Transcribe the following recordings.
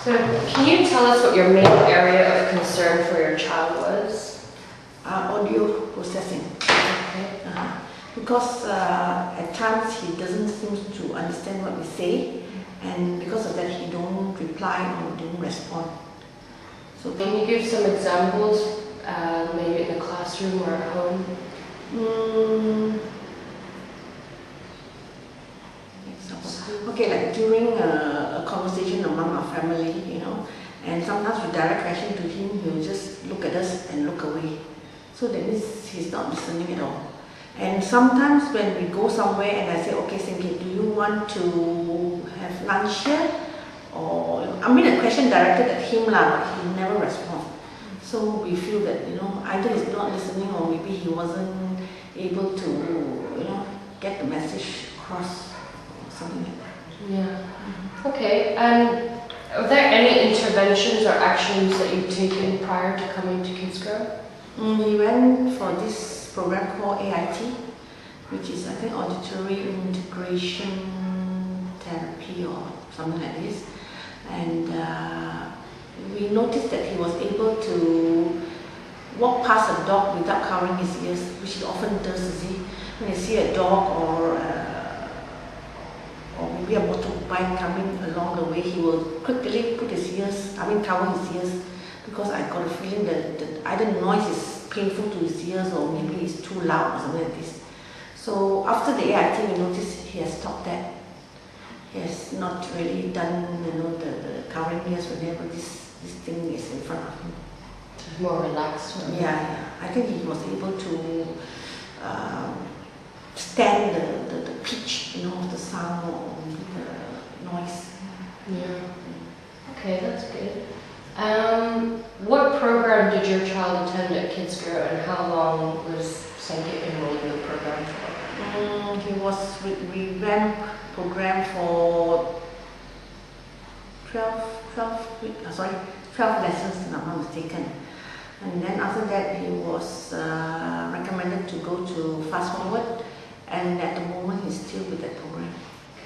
So, can you tell us what your main area of concern for your child was? Audio processing. Okay. Because at times he doesn't seem to understand what we say, and because of that he don't reply or don't respond. So Can you give some examples, maybe in the classroom or at home? Okay, like during a conversation among our family, and sometimes we direct question to him, he will just look at us and look away. So that means he's not listening at all. And sometimes when we go somewhere and I say, okay, Sinki, do you want to have lunch here? Or, the question directed at him, but he never responds. So we feel that, either he's not listening or maybe he wasn't able to, get the message across or something like that. Yeah. Okay, and are there any interventions or actions that you've taken prior to coming to KidzGrow? We went for this program called AIT, which is I think auditory integration therapy or something like this. And we noticed that he was able to walk past a dog without covering his ears, which he often does, when you see a dog or maybe a motorbike coming along the way, he will quickly put his ears, cover his ears, because I got a feeling that either noise is painful to his ears or maybe it's too loud or something like this. So after the AIT, we noticed he has stopped that. He has not really done, the covering ears whenever this thing is in front of him. More relaxed. Yeah. I think he was able to stand the pitch, of the sound or the noise. Yeah. Okay, that's good. What program did your child attend at KidzGrow, and how long was Sankit enrolled in the program for? He was with revamp program for 12 lessons, if I'm not mistaken. And then after that he was recommended to go to Fast Forward, and at the moment he's still with that program.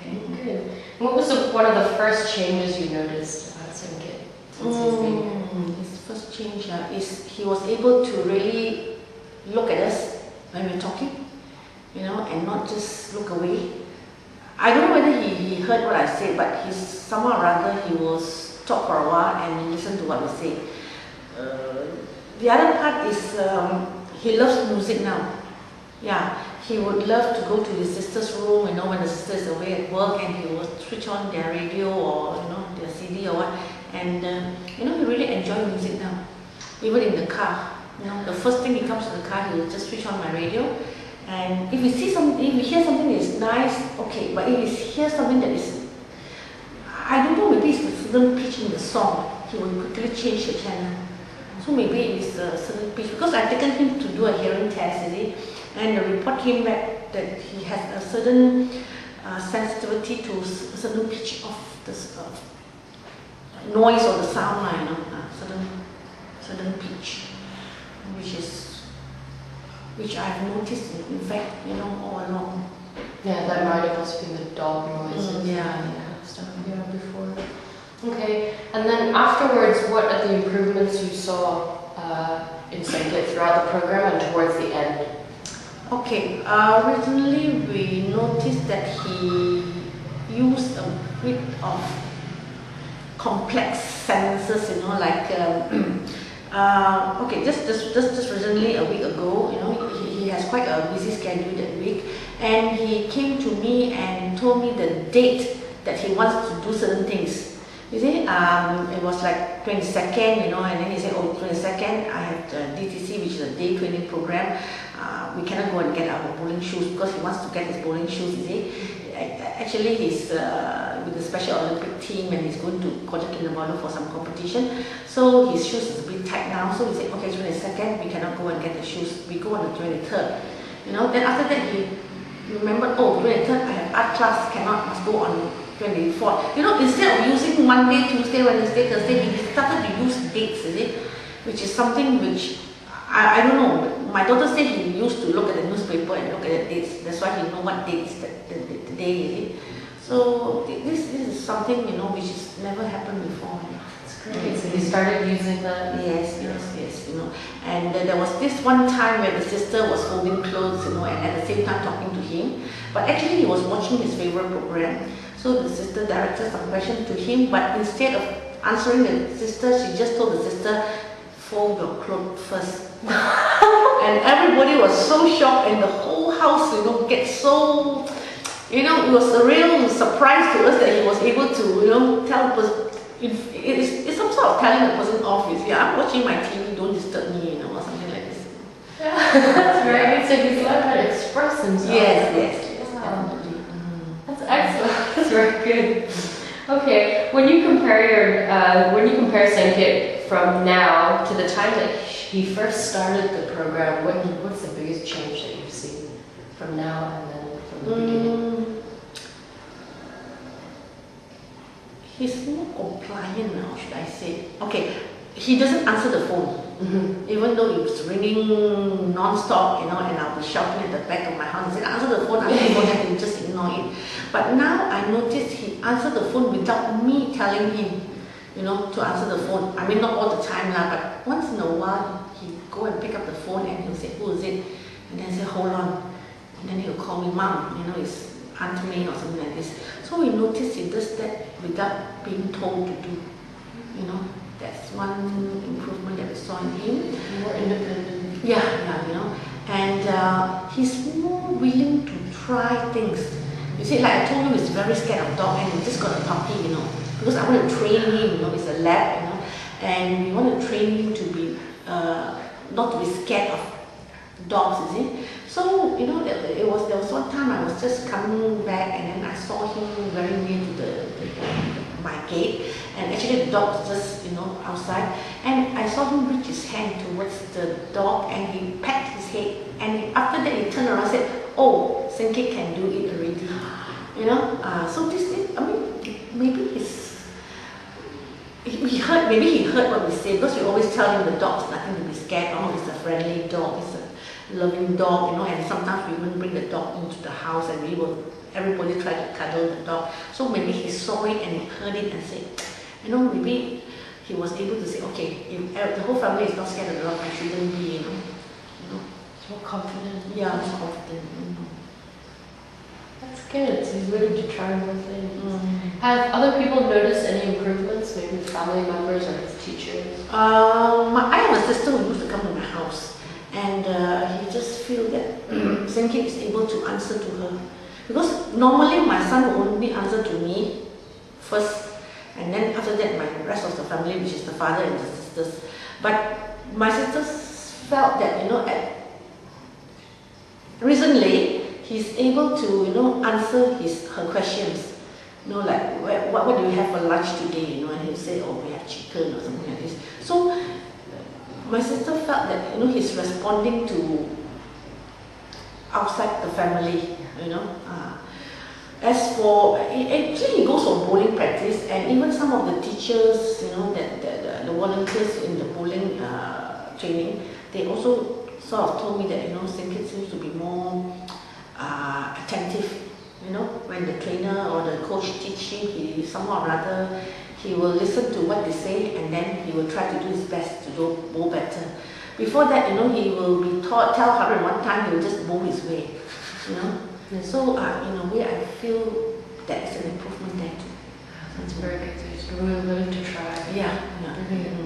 Okay, good. What was one of the first changes you noticed about Sankit since he's been here? His first change is he was able to really look at us when we're talking, and not just look away. I don't know whether he heard what I said, but somehow or other he will stop for a while and listen to what we say. The other part is he loves music now. Yeah, he would love to go to his sister's room, when the sister is away at work, and he will switch on their radio or their CD or what, and he really enjoys music now. Even in the car, the first thing he comes to the car, he will just switch on my radio, and if we hear something that is nice, okay, but if he hears something that is, I don't know, maybe it's a certain pitch in the song, he will quickly change the channel. So maybe it's a certain pitch, because I've taken him to do a hearing test, and the report came back that he has a certain sensitivity to a certain pitch of the noise or the sound line, certain pitch, which I've noticed in fact, all along. Yeah, that might have also been the dog noises. Stuff before. Okay, and then afterwards, what are the improvements you saw in Sankit throughout the program and towards the end? Okay, originally we noticed that he used a bit of complex sentences, like, okay, just recently, a week ago, he has quite a busy schedule that week, and he came to me and told me the date that he wants to do certain things. You see, it was like 22nd, and then he said, 22nd, I have the DTC, which is a day training program. We cannot go and get our bowling shoes because he wants to get his bowling shoes, you see. Actually, he's with the Special Olympic team and he's going to Kota Kinabalu for some competition. So his shoes is a bit tight now. So we said, okay, 22nd, we cannot go and get the shoes. We go on the 23rd. Then after that, he remembered, 23rd, I have art class, must go on 24th. Instead of using Monday, Tuesday, Wednesday, Thursday, he started to use dates, which is something which, I don't know. My daughter said he used to look at the newspaper and look at the dates. That's why he know what date is the day, So this is something, which has never happened before. started using that? Yes, yes, you know. And there was this one time where the sister was holding clothes, you know, and at the same time talking to him. But actually he was watching his favorite program. So the sister directed some question to him, but instead of answering the sister, she just told the sister, fold your clothes first. And everybody was so shocked, and the whole house, you know, gets so, you know, it was a real surprise to us that he was able to, you know, tell the person. It's some sort of telling the person off. You see, I'm watching my TV, don't disturb me, you know, or something like this. Yeah, that's very good. So he's learned how to express himself. Yes, Wow. definitely. That's excellent. That's very good. Okay, when you compare Sankit from now to the time that he first started the program, what's the biggest change that you've seen from now and then from the beginning? He's more compliant now, should I say. Okay, he doesn't answer the phone. Even though it's ringing non-stop, you know, and I'll be shouting at the back of my house and saying, answer the phone, and he'll just ignore it. But now I noticed he answered the phone without me telling him, you know, to answer the phone. I mean, not all the time lah, but once in a while he'll go and pick up the phone and he'll say, who is it? And then say, hold on. And then he'll call me mom, you know, it's Aunt May or something like this. So we noticed he does that without being told to do, you know. That's one improvement that we saw in him. More independent. Yeah, you know. And he's more willing to try things. You see, like I told you, he's very scared of dog, and he just got a puppy, you know. Because I want to train him, you know, it's a lab, you know. And we want to train him to be, not to be scared of dogs, you see. So, you know, there was one time I was just coming back, and then I saw him very near to my gate, and actually the dog was just, you know, outside, and I saw him reach his hand towards the dog, and he pecked his head, and after that he turned around and said, oh, Sankit can do it already, you know. So this is, I mean, maybe he heard what we said, because we always tell him the dog's nothing to be scared of, it's a friendly dog, it's a loving dog, you know, and sometimes we even bring the dog into the house, and everybody try to cuddle the dog. So maybe he saw it and he heard it and said, you know, maybe he was able to say, okay, if the whole family is not scared of the dog, I shouldn't be, you know. It's more confident. Yeah, more confident. That's good. So he's willing to try more things. Have other people noticed any improvements, maybe family members or his teachers? I have a sister who used to come to my house, and he just feel that Sankit is able to answer to her. Because normally my son will only answer to me first, and then after that my rest of the family, which is the father and the sisters. But my sisters felt that, you know, recently he's able to, you know, answer her questions. You know, like, what do you have for lunch today? You know, and he'll say, oh, we have chicken or something like this. So my sister felt that, you know, he's responding to outside the family, you know. As for, actually he goes for bowling practice, and even some of the teachers, you know, the volunteers in the bowling training, they also sort of told me that, you know, Sankit seems to be more attentive, you know, when the trainer or the coach teach him, he somehow or other, he will listen to what they say, and then he will try to do his best to bowl better. Before that, you know, he will be taught, tell 101 times, he will just bowl his way, you know. So, in a way, I feel that it's an improvement there too. That's very good. So he's really willing to try. Yeah.